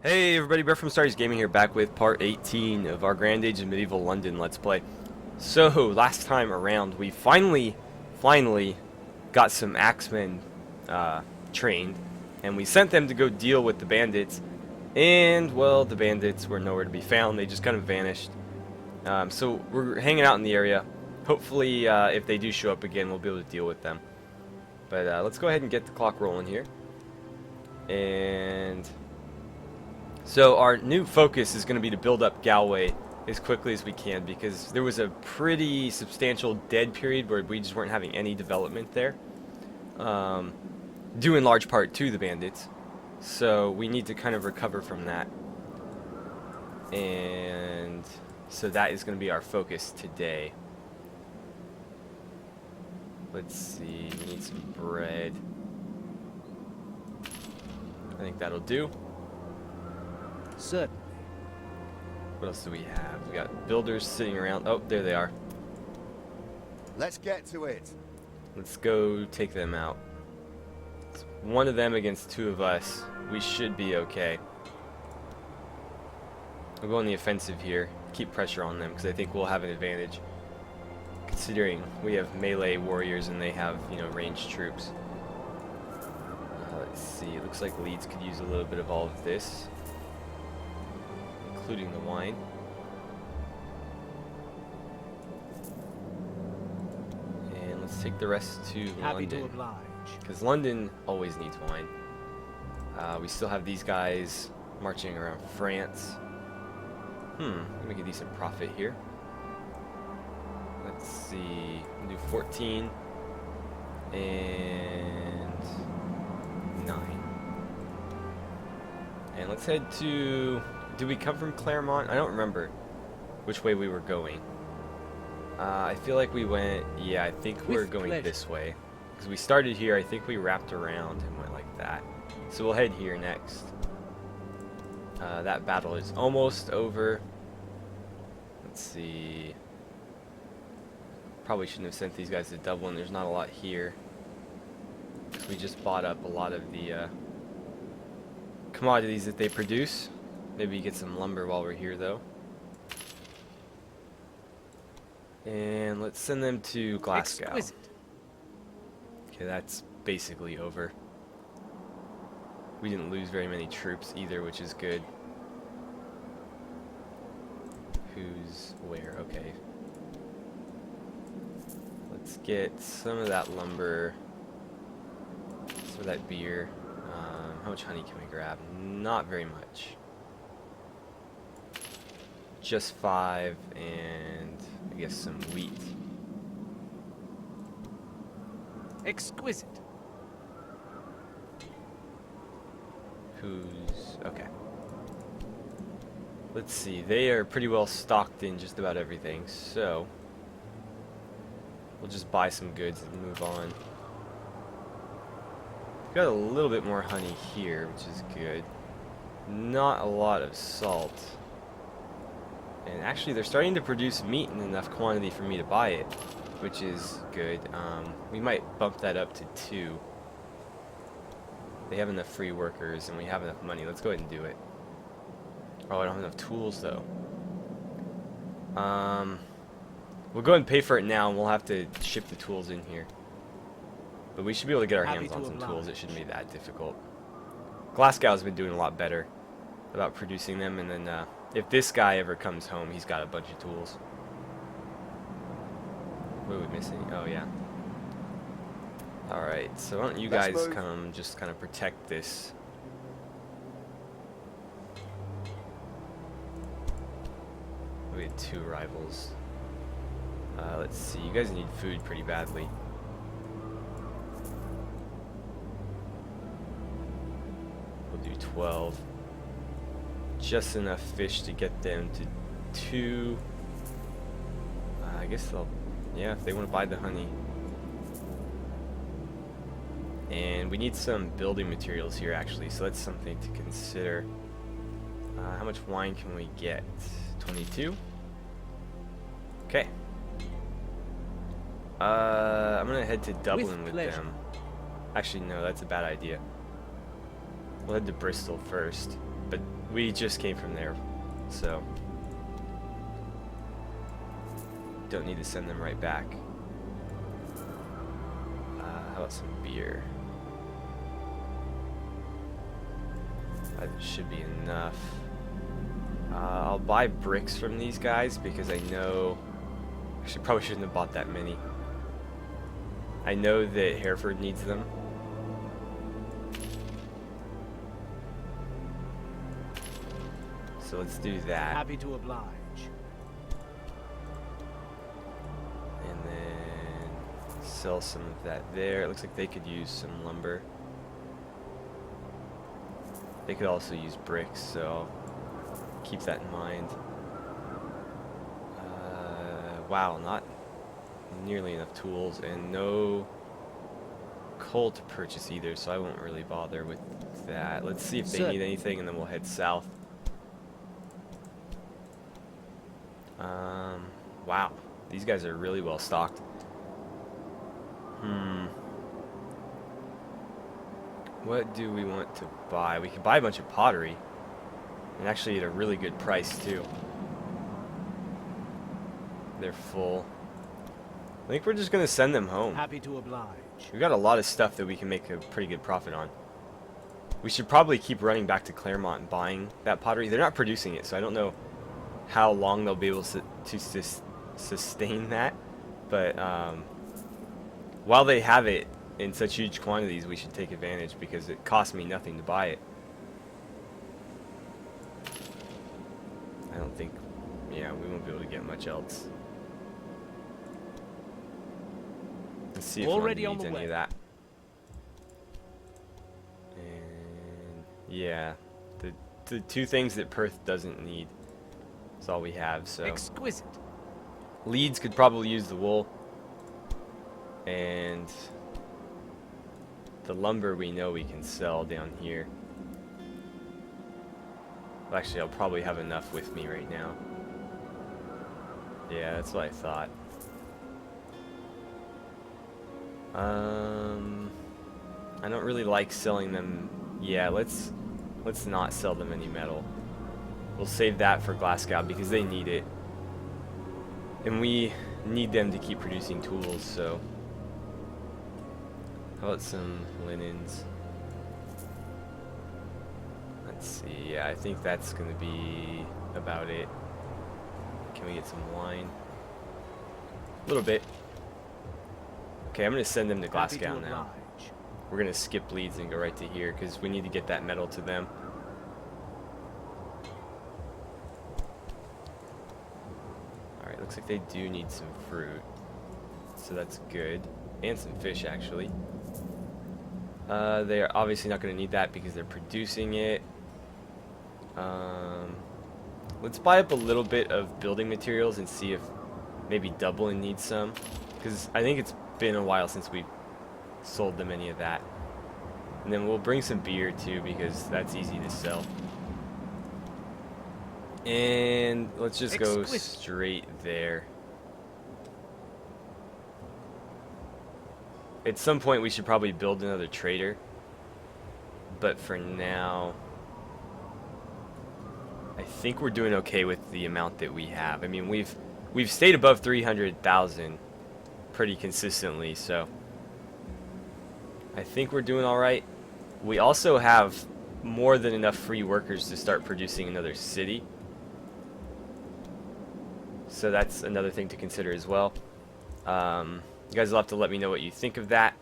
Hey everybody, Brett from AstartesGaming here, back with part 18 of our Grand Age of Medieval London Let's Play. So, last time around, we finally got some axemen trained, and we sent them to go deal with the bandits, and, well, the bandits were nowhere to be found. They just kind of vanished. So, we're hanging out in the area. Hopefully, if they do show up again, we'll be able to deal with them. But, let's go ahead and get the clock rolling here. And so our new focus is going to be to build up Galway as quickly as we can, because there was a pretty substantial dead period where we just weren't having any development there, due in large part to the bandits. So we need to kind of recover from that, and so that is going to be our focus today. Let's see, we need some bread. I think that'll do. Certain. What else do we have? We got builders sitting around. Oh, there they are. Let's get to it. Let's go take them out. It's one of them against two of us. We should be okay. We'll go on the offensive here. Keep pressure on them, because I think we'll have an advantage, considering we have melee warriors and they have, you know, ranged troops. Let's see. It looks like Leeds could use a little bit of all of this, including the wine. And let's take the rest to Happy to London, oblige. because London always needs wine. We still have these guys marching around France. We make a decent profit here. Let's see, we'll do 14 and 9. And let's head to... Did we come from Claremont? I don't remember which way we were going. I feel like we went... Yeah, I think we're going this way. Because we started here, I think we wrapped around and went like that. So we'll head here next. That battle is almost over. Let's see... Probably shouldn't have sent these guys to Dublin. There's not a lot here. We just bought up a lot of the commodities that they produce. Maybe get some lumber while we're here, though. And let's send them to Glasgow. Exquisite. Okay, that's basically over. We didn't lose very many troops either, which is good. Who's where? Okay. Let's get some of that lumber. Some of that beer. How much honey can we grab? Not very much. Just 5, and I guess some wheat. Exquisite. Who's... okay. Let's see, they are pretty well stocked in just about everything, so we'll just buy some goods and move on. Got a little bit more honey here, which is good. Not a lot of salt. And actually, they're starting to produce meat in enough quantity for me to buy it, which is good. We might bump that up to 2. They have enough free workers, and we have enough money. Let's go ahead and do it. Oh, I don't have enough tools, though. We'll go ahead and pay for it now, and we'll have to ship the tools in here. But we should be able to get our hands on some tools. It shouldn't be that difficult. Glasgow's been doing a lot better about producing them, and then if this guy ever comes home, he's got a bunch of tools. What are we missing? Oh, yeah. Alright, so why don't you guys come just kind of protect this. We had 2 rivals. Let's see, you guys need food pretty badly. We'll do 12. Just enough fish to get them to 2. I guess they'll... yeah, if they want to buy the honey. And we need some building materials here, actually, so that's something to consider. How much wine can we get? 22? Okay. I'm gonna head to Dublin with them. Actually, no, that's a bad idea. We'll head to Bristol first. But we just came from there, so don't need to send them right back. How about some beer? That should be enough. I'll buy bricks from these guys because I know... Actually, probably shouldn't have bought that many. I know that Hereford needs them. So let's do that. Happy to oblige. And then sell some of that there. It looks like they could use some lumber. They could also use bricks, so keep that in mind. Wow, not nearly enough tools and no coal to purchase either, so I won't really bother with that. Let's see if they need anything and then we'll head south. Wow, these guys are really well stocked. What do we want to buy? We can buy a bunch of pottery, and actually at a really good price too. They're full. I think we're just gonna send them home. Happy to oblige. We've got a lot of stuff that we can make a pretty good profit on. We should probably keep running back to Claremont and buying that pottery. They're not producing it, so I don't know how long they'll be able to sustain that. But while they have it in such huge quantities, we should take advantage because it costs me nothing to buy it. I don't think, yeah, we won't be able to get much else. Let's see if London needs any of that. And yeah, the two things that Perth doesn't need is all we have. So exquisite. Leeds could probably use the wool, and the lumber we know we can sell down here. Well, actually, I'll probably have enough with me right now. Yeah, that's what I thought. I don't really like selling them. Yeah, let's not sell them any metal. We'll save that for Glasgow because they need it. And we need them to keep producing tools, so how about some linens? Let's see. Yeah, I think that's going to be about it. Can we get some wine? A little bit. Okay, I'm going to send them to Glasgow now. We're going to skip Leeds and go right to here because we need to get that metal to them. Alright, looks like they do need some fruit. So that's good. And some fish, actually. They are obviously not going to need that because they're producing it. Let's buy up a little bit of building materials and see if maybe Dublin needs some. Because I think it's been a while since we sold them any of that. And then we'll bring some beer too because that's easy to sell. And let's just go straight there. At some point we should probably build another trader. But for now, I think we're doing okay with the amount that we have. I mean, we've stayed above 300,000 pretty consistently, so I think we're doing all right. We also have more than enough free workers to start producing another city. So that's another thing to consider as well. You guys will have to let me know what you think of that,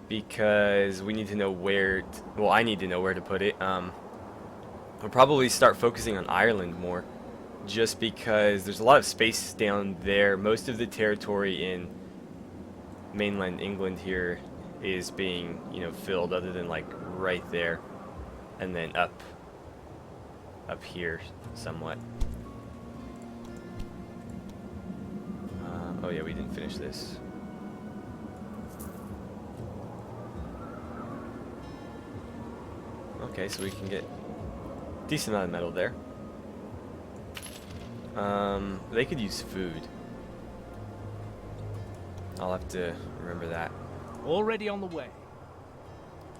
because we need to know where well, I need to know where to put it. I'll probably start focusing on Ireland more, just because there's a lot of space down there. Most of the territory in mainland England here is being, filled, other than like right there and then up here somewhat. Oh yeah, we didn't finish this. Okay, so we can get a decent amount of metal there. They could use food. I'll have to remember that. Already on the way.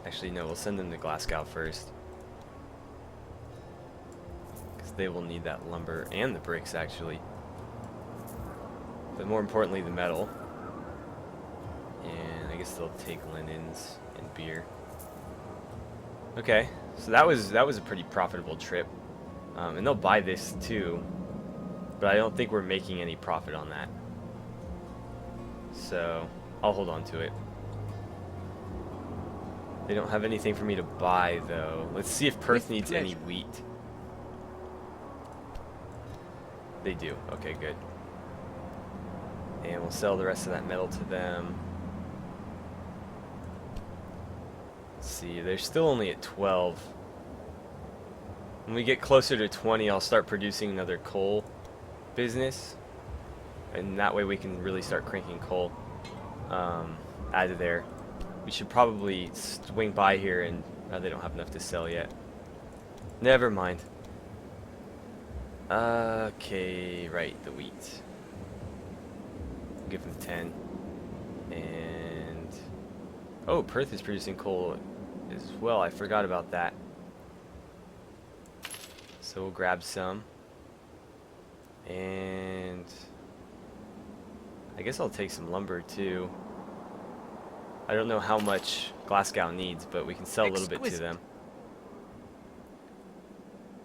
Actually, no, we'll send them to Glasgow first. Because they will need that lumber and the bricks, actually. But more importantly, the metal. And I guess they'll take linens and beer. Okay, so that was a pretty profitable trip. And they'll buy this too. But I don't think we're making any profit on that. So, I'll hold on to it. They don't have anything for me to buy, though. Let's see if Perth needs any wheat. They do. Okay, good. And we'll sell the rest of that metal to them. Let's see, they're still only at 12. When we get closer to 20, I'll start producing another coal business. And that way we can really start cranking coal out of there. We should probably swing by here and they don't have enough to sell yet. Never mind. Okay, right, the wheat. Give them 10. And oh, Perth is producing coal as well. I forgot about that. So we'll grab some. And I guess I'll take some lumber too. I don't know how much Glasgow needs, but we can sell a little bit to them.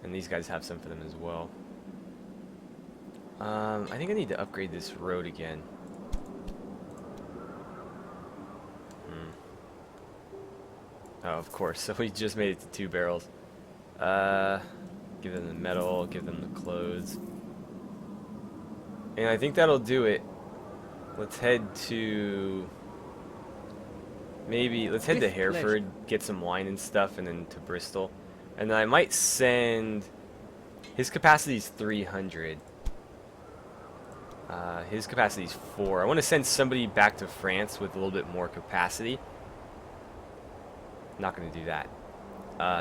And these guys have some for them as well. I think I need to upgrade this road again. Oh, of course. So we just made it to 2 barrels. Give them the metal, give them the clothes. And I think that'll do it. Let's head to... let's head to Hereford, get some wine and stuff, and then to Bristol. And then I might send... His capacity is 300. His capacity is 4. I want to send somebody back to France with a little bit more capacity. Not going to do that.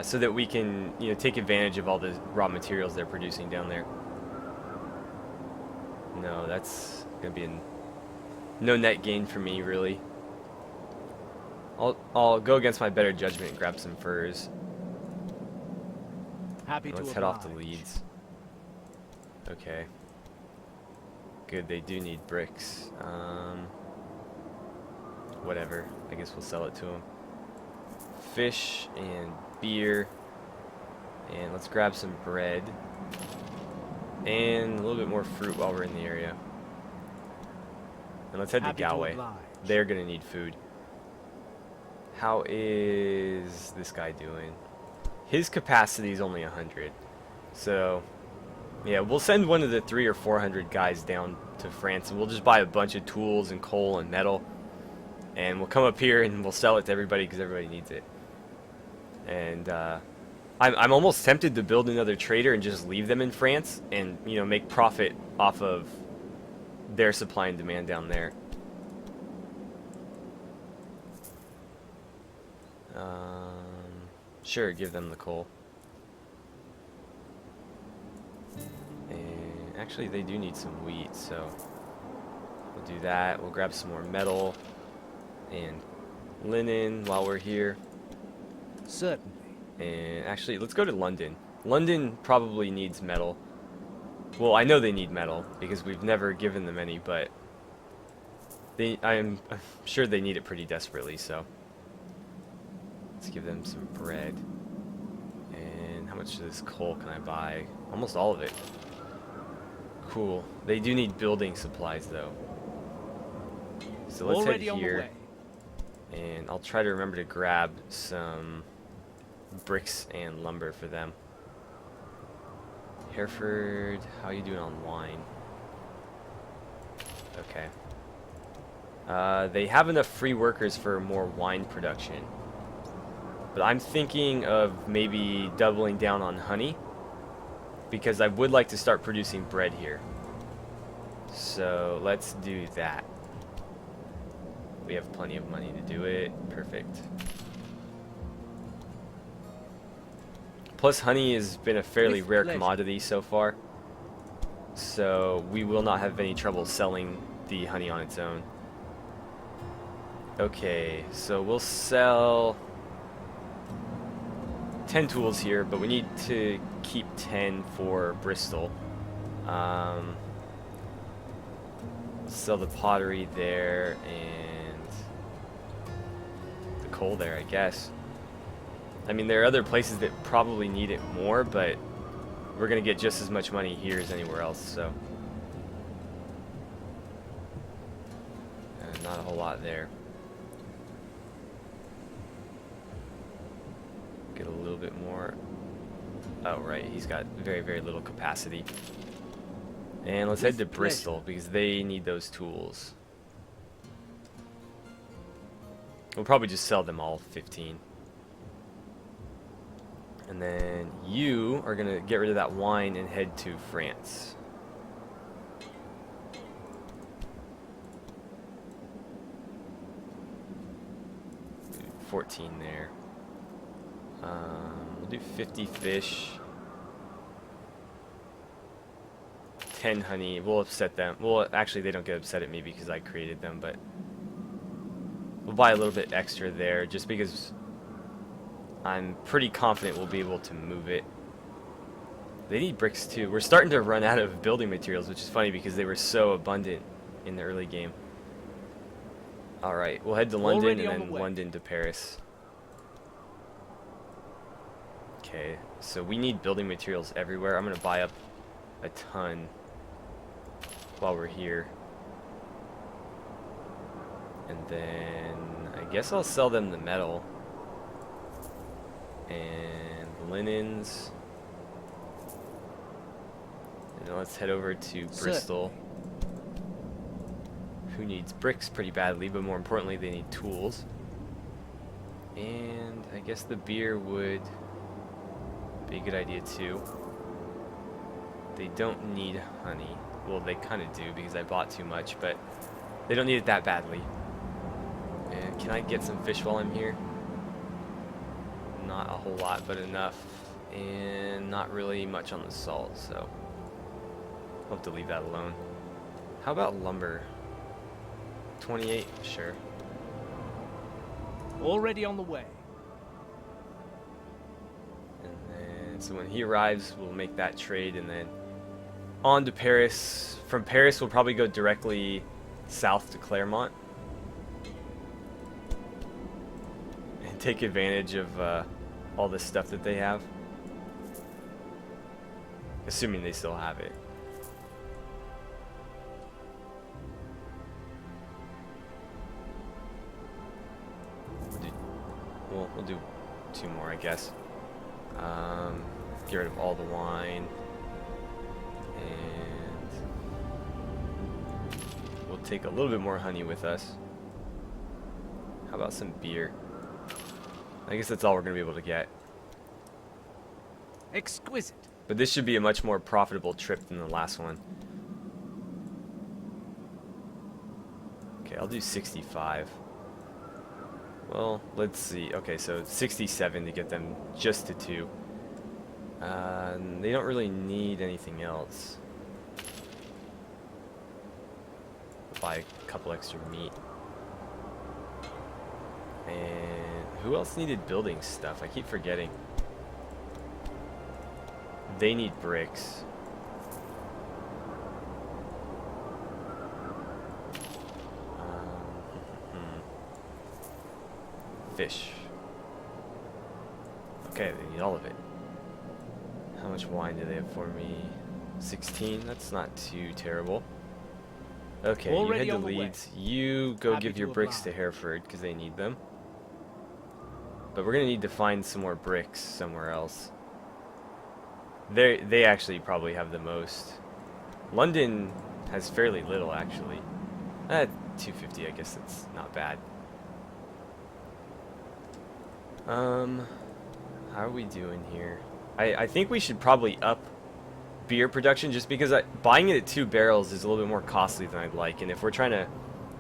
So that we can, take advantage of all the raw materials they're producing down there. No, that's going to be no net gain for me, really. I'll go against my better judgment and grab some furs. Let's head off to Leeds. Okay. Good, they do need bricks. Whatever. I guess we'll sell it to them. Fish and beer. And let's grab some bread. And a little bit more fruit while we're in the area. And let's head to Galway. They're going to need food. How is this guy doing? His capacity is only 100. So, yeah, we'll send one of the 300 or 400 guys down to France, and we'll just buy a bunch of tools and coal and metal. And we'll come up here and we'll sell it to everybody because everybody needs it. And I'm almost tempted to build another trader and just leave them in France and, make profit off of their supply and demand down there. Sure, give them the coal. And actually, they do need some wheat, so we'll do that. We'll grab some more metal and linen while we're here. Certainly. And actually, let's go to London. London probably needs metal. Well, I know they need metal because we've never given them any, but I'm sure they need it pretty desperately, so let's give them some bread. And how much of this coal can I buy? Almost all of it. Cool. They do need building supplies, though. So let's head here. And I'll try to remember to grab some bricks and lumber for them. Hereford, how are you doing on wine? Okay. They have enough free workers for more wine production. But I'm thinking of maybe doubling down on honey, because I would like to start producing bread here. So let's do that. We have plenty of money to do it. Perfect. Plus, honey has been a fairly rare commodity so far, so we will not have any trouble selling the honey on its own. Okay, so we'll sell 10 tools here, but we need to keep 10 for Bristol. Sell the pottery there and the coal there, I guess. I mean, there are other places that probably need it more, but we're going to get just as much money here as anywhere else, so. Not a whole lot there. Get a little bit more. Oh, right, he's got very, very little capacity. And let's head to Bristol because they need those tools. We'll probably just sell them all 15. And then you are going to get rid of that wine and head to France. Do 14 there. We'll do 50 fish. 10 honey. We'll upset them. Well, actually, they don't get upset at me because I created them, but we'll buy a little bit extra there just because I'm pretty confident we'll be able to move it. They need bricks too. We're starting to run out of building materials, which is funny because they were so abundant in the early game. Alright, we'll head to London and then London to Paris. Okay, so we need building materials everywhere. I'm going to buy up a ton while we're here. And then I guess I'll sell them the metal. And linens. And then let's head over to Bristol. Who needs bricks pretty badly, but more importantly they need tools. And I guess the beer would be a good idea too. They don't need honey. Well, they kind of do because I bought too much, but they don't need it that badly. And can I get some fish while I'm here? Not a whole lot, but enough. And not really much on the salt, so I'll have to leave that alone. How about lumber? 28? Sure. Already on the way. And then, so when he arrives, we'll make that trade, and then on to Paris. From Paris, we'll probably go directly south to Claremont and take advantage of all the stuff that they have, assuming they still have it. We'll do 2 more, I guess. Get rid of all the wine. And we'll take a little bit more honey with us. How about some beer? I guess that's all we're going to be able to get. Exquisite. But this should be a much more profitable trip than the last one. Okay, I'll do 65. Well, let's see. Okay, so 67 to get them just to 2. They don't really need anything else. Buy a couple extra meat. And who else needed building stuff? I keep forgetting. They need bricks. Fish. Okay, they need all of it. How much wine do they have for me? 16? That's not too terrible. Okay, Already you head on to the way. Leeds. You go Happy give your to bricks oblige. to Hereford because they need them. But we're gonna need to find some more bricks somewhere else. They actually probably have the most. London has fairly little actually. 250, I guess that's not bad. How are we doing here? I think we should probably up beer production just because buying it at 2 barrels is a little bit more costly than I'd like, and if we're trying to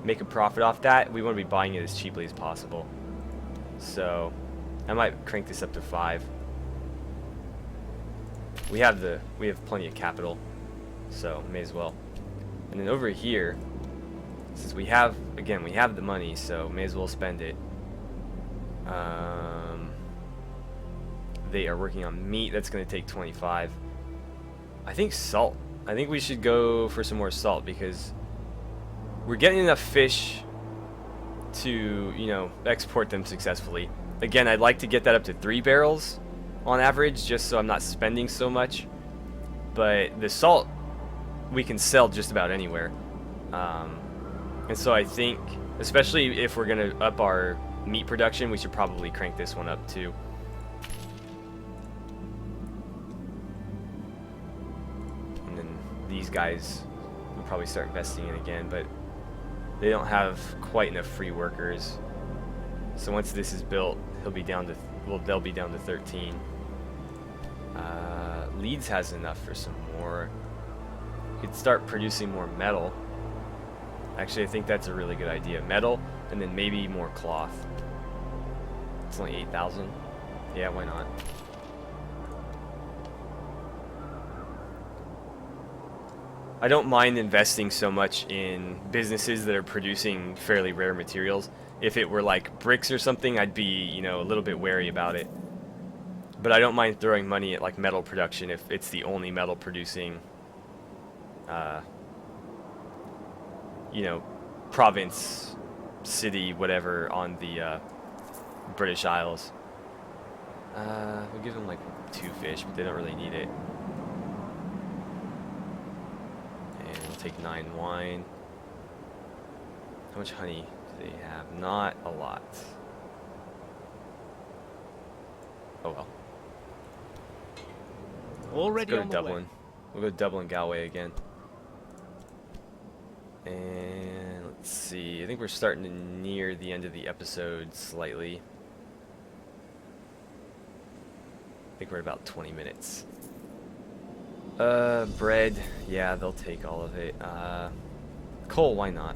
make a profit off that, we want to be buying it as cheaply as possible. So I might crank this up to 5. We have plenty of capital, so may as well. And then over here, since we have the money, so may as well spend it. They are working on meat. That's going to take 25. I think salt. I think we should go for some more salt because we're getting enough fish to, you know, export them successfully. Again, I'd like to get that up to 3 barrels on average, just so I'm not spending so much. But the salt we can sell just about anywhere. And so I think, especially if we're going to up our meat production, we should probably crank this one up too. And then these guys will probably start investing in again, but they don't have quite enough free workers. So once this is built, he'll be down to, well, they'll be down to 13. Leeds has enough for some more. Could start producing more metal. Actually, I think that's a really good idea. Metal, and then maybe more cloth. It's only 8,000. Yeah, why not? I don't mind investing so much in businesses that are producing fairly rare materials. If it were like bricks or something, I'd be, you know, a little bit wary about it. But I don't mind throwing money at like metal production if it's the only metal producing, you know, province, city, whatever on the British Isles. We'll give them like 2 fish, but they don't really need it. And we'll take 9 wine. How much honey do they have? Not a lot. Oh well. Already Let's go on to the Dublin. way. We'll go to Dublin Galway again. And let's see. I think we're starting to near the end of the episode slightly. I think we're about 20 minutes. Bread. Yeah, they'll take all of it. Coal, why not?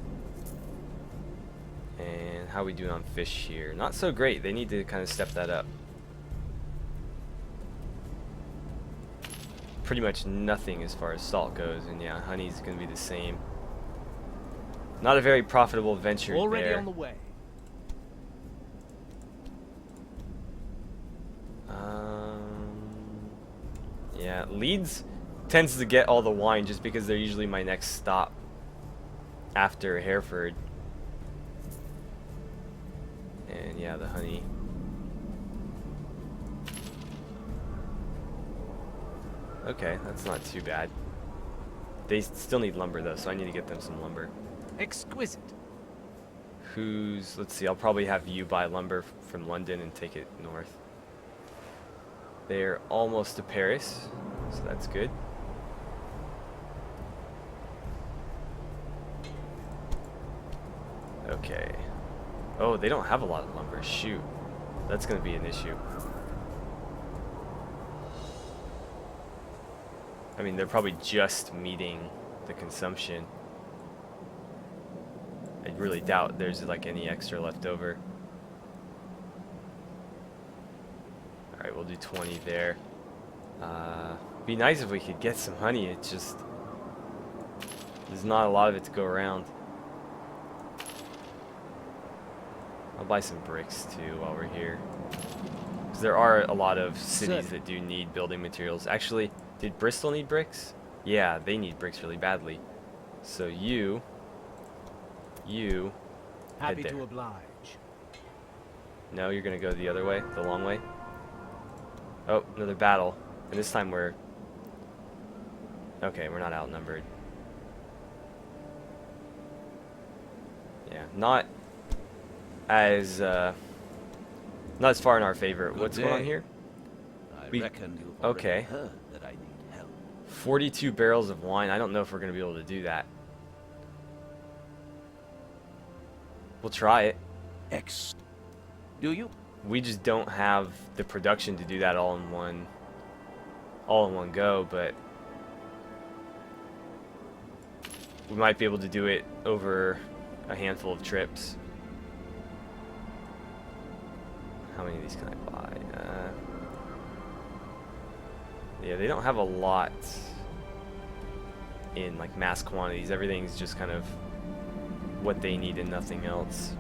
And how are we doing on fish here? Not so great. They need to kind of step that up. Pretty much nothing as far as salt goes, and yeah, honey's gonna be the same. Not a very profitable venture Already there. on the way. Yeah, Leeds tends to get all the wine just because they're usually my next stop after Hereford. And yeah, the honey. Okay, that's not too bad. They still need lumber though, so I need to get them some lumber. Exquisite. Let's see, I'll probably have you buy lumber from London and take it north. They're almost to Paris, so that's good. Okay. Oh, they don't have a lot of lumber. Shoot. That's going to be an issue. I mean, they're probably just meeting the consumption. I really doubt there's like any extra left over. Alright, we'll do 20 there. Be nice if we could get some honey. It's just, there's not a lot of it to go around. I'll buy some bricks too while we're here. Because there are a lot of cities that do need building materials. Actually, did Bristol need bricks? Yeah, they need bricks really badly. So you Happy head there. to oblige. No, you're gonna go the other way, the long way. Oh, another battle. And this time we're... Okay, we're not outnumbered. Yeah, not as far in our favor. What's going on here? I reckon you've okay. already heard that I need help. 42 barrels of wine. I don't know if we're gonna be able to do that. We'll try it. Do you? We just don't have the production to do that all in one go, but we might be able to do it over a handful of trips. How many of these can I buy? Yeah, they don't have a lot in like mass quantities. Everything's just kind of what they need and nothing else.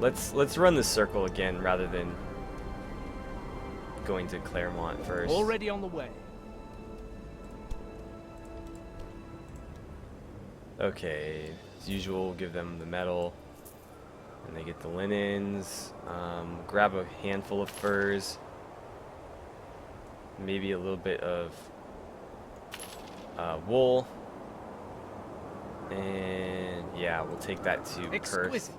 Let's run the circle again rather than going to Claremont first. Already on the way. Okay, as usual, give them the metal, and they get the linens. Grab a handful of furs, maybe a little bit of wool, and yeah, we'll take that to Perth. Exquisite.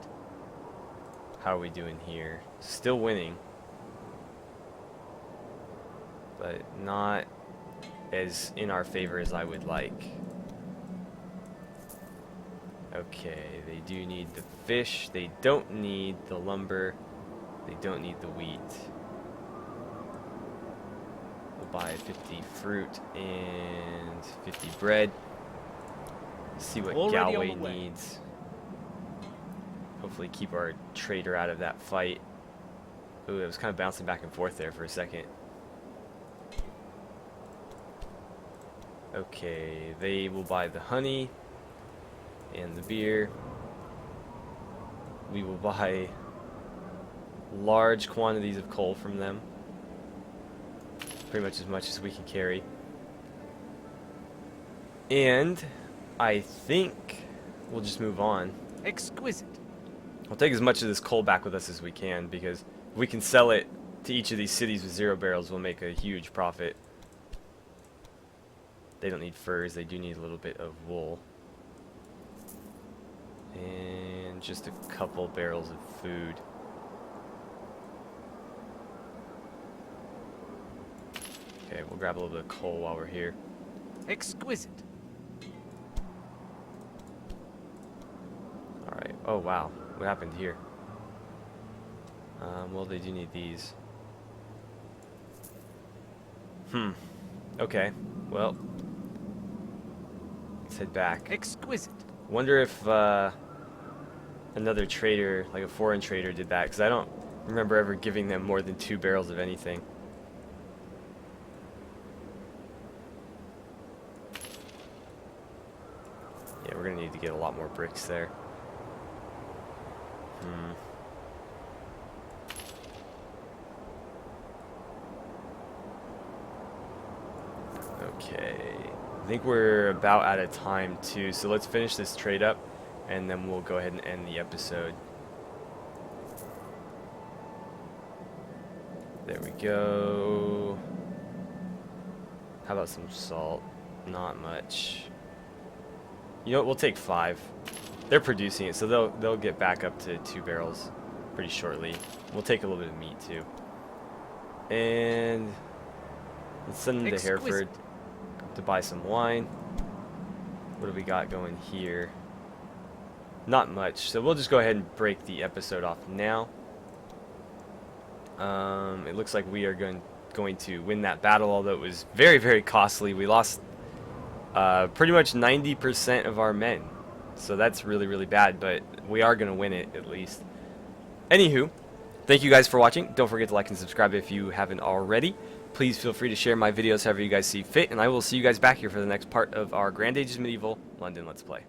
How are we doing here? Still winning, but not as in our favor as I would like. Okay, they do need the fish. They don't need the lumber. They don't need the wheat. We'll buy 50 fruit and 50 bread. See what Already Galway on the way. needs. Hopefully keep our trader out of that fight. Ooh, it was kind of bouncing back and forth there for a second. Okay, they will buy the honey and the beer. We will buy large quantities of coal from them. Pretty much as we can carry. And I think we'll just move on. Exquisite. We'll take as much of this coal back with us as we can, because if we can sell it to each of these cities with 0 barrels, we'll make a huge profit. They don't need furs, they do need a little bit of wool. And just a couple barrels of food. Okay, we'll grab a little bit of coal while we're here. Exquisite. Alright, oh wow, what happened here? Well, they do need these. Okay, well, let's head back. Exquisite. Wonder if another trader, like a foreign trader, did that, because I don't remember ever giving them more than 2 barrels of anything. Yeah, we're gonna need to get a lot more bricks there. Okay, I think we're about out of time too, so let's finish this trade up and then we'll go ahead and end the episode. There we go. How about some salt? Not much. You know what, we'll take 5. They're producing it, so they'll get back up to 2 barrels pretty shortly. We'll take a little bit of meat too. And let's send them to Exquisite. Hereford to buy some wine. What do we got going here? Not much, so we'll just go ahead and break the episode off now. It looks like we are going to win that battle, although it was very, very costly. We lost pretty much 90% of our men, so that's really, really bad, but we are going to win it at least. Anywho, thank you guys for watching. Don't forget to like and subscribe if you haven't already. Please feel free to share my videos however you guys see fit, and I will see you guys back here for the next part of our Grand Ages Medieval London Let's Play.